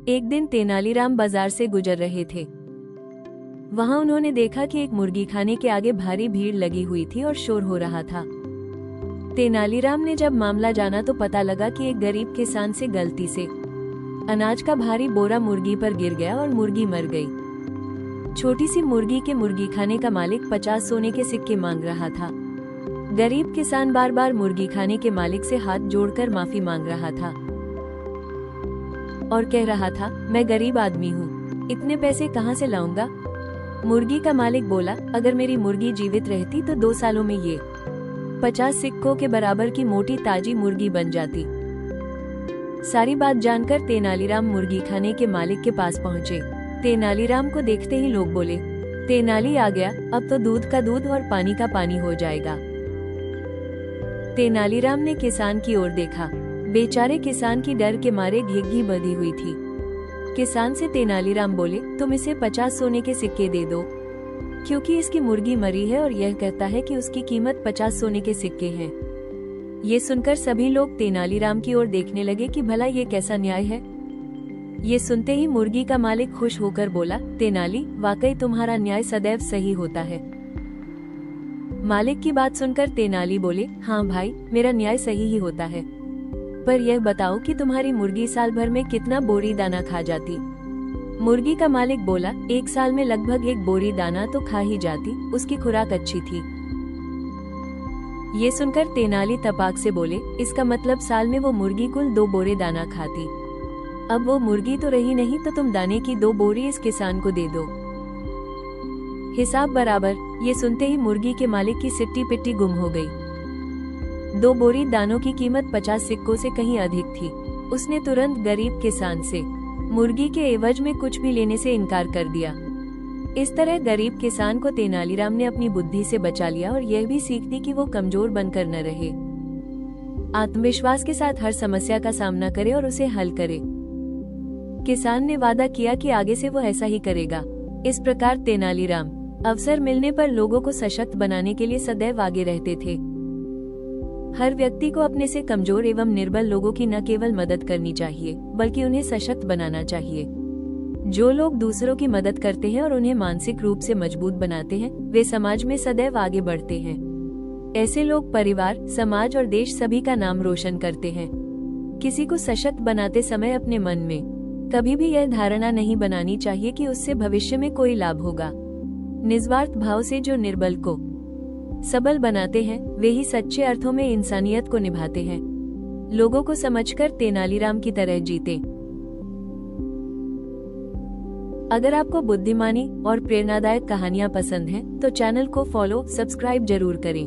एक दिन तेनालीराम बाजार से गुजर रहे थे। वहां उन्होंने देखा कि एक मुर्गी खाने के आगे भारी भीड़ लगी हुई थी और शोर हो रहा था। तेनालीराम ने जब मामला जाना तो पता लगा कि एक गरीब किसान से गलती से अनाज का भारी बोरा मुर्गी पर गिर गया और मुर्गी मर गई। छोटी सी मुर्गी के मुर्गी खाने का मालिक 50 सोने के सिक्के मांग रहा था। गरीब किसान बार बार मुर्गी खाने के मालिक से हाथ जोड़कर माफी मांग रहा था और कह रहा था, मैं गरीब आदमी हूँ, इतने पैसे कहाँ से लाऊंगा। मुर्गी का मालिक बोला, अगर मेरी मुर्गी जीवित रहती तो 2 सालों में ये 50 सिक्कों के बराबर की मोटी ताजी मुर्गी बन जाती। सारी बात जानकर तेनालीराम मुर्गी खाने के मालिक के पास पहुँचे। तेनालीराम को देखते ही लोग बोले, तेनाली आ गया, अब तो दूध का दूध और पानी का पानी हो जाएगा। तेनालीराम ने किसान की ओर देखा। बेचारे किसान की डर के मारे घिघी बंधी हुई थी। किसान से तेनालीराम बोले, तुम इसे 50 सोने के सिक्के दे दो, क्योंकि इसकी मुर्गी मरी है और यह कहता है कि उसकी कीमत 50 सोने के सिक्के हैं। ये सुनकर सभी लोग तेनालीराम की ओर देखने लगे कि भला ये कैसा न्याय है। ये सुनते ही मुर्गी का मालिक खुश होकर बोला, तेनाली, वाकई तुम्हारा न्याय सदैव सही होता है। मालिक की बात सुनकर तेनाली बोले, हाँ भाई, मेरा न्याय सही ही होता है, पर यह बताओ कि तुम्हारी मुर्गी साल भर में कितना बोरी दाना खा जाती। मुर्गी का मालिक बोला, 1 साल में लगभग 1 बोरी दाना तो खा ही जाती, उसकी खुराक अच्छी थी। ये सुनकर तेनाली तपाक से बोले, इसका मतलब साल में वो मुर्गी कुल 2 बोरे दाना खाती। अब वो मुर्गी तो रही नहीं, तो तुम दाने की 2 बोरी इस किसान को दे दो, हिसाब बराबर। ये सुनते ही मुर्गी के मालिक की सिट्टी पिट्टी गुम हो गई। 2 बोरी दानों की कीमत 50 सिक्कों से कहीं अधिक थी। उसने तुरंत गरीब किसान से मुर्गी के एवज में कुछ भी लेने से इनकार कर दिया। इस तरह गरीब किसान को तेनालीराम ने अपनी बुद्धि से बचा लिया और यह भी सीख दी कि वो कमजोर बनकर न रहे। आत्मविश्वास के साथ हर समस्या का सामना करे और उसे हल करे। किसान ने वादा किया कि आगे से वो ऐसा ही करेगा। इस प्रकार तेनालीराम अवसर मिलने पर लोगों को सशक्त बनाने के लिए सदैव आगे रहते थे। हर व्यक्ति को अपने से कमजोर एवं निर्बल लोगों की न केवल मदद करनी चाहिए, बल्कि उन्हें सशक्त बनाना चाहिए। जो लोग दूसरों की मदद करते हैं और उन्हें मानसिक रूप से मजबूत बनाते हैं, वे समाज में सदैव आगे बढ़ते हैं। ऐसे लोग परिवार, समाज और देश सभी का नाम रोशन करते हैं। किसी को सशक्त बनाते समय अपने मन में कभी भी यह धारणा नहीं बनानी चाहिए कि उससे भविष्य में कोई लाभ होगा। निस्वार्थ भाव से जो निर्बल को सबल बनाते हैं, वे ही सच्चे अर्थों में इंसानियत को निभाते हैं। लोगों को समझकर तेनालीराम की तरह जीते। अगर आपको बुद्धिमानी और प्रेरणादायक कहानियां पसंद हैं, तो चैनल को फॉलो, सब्सक्राइब जरूर करें।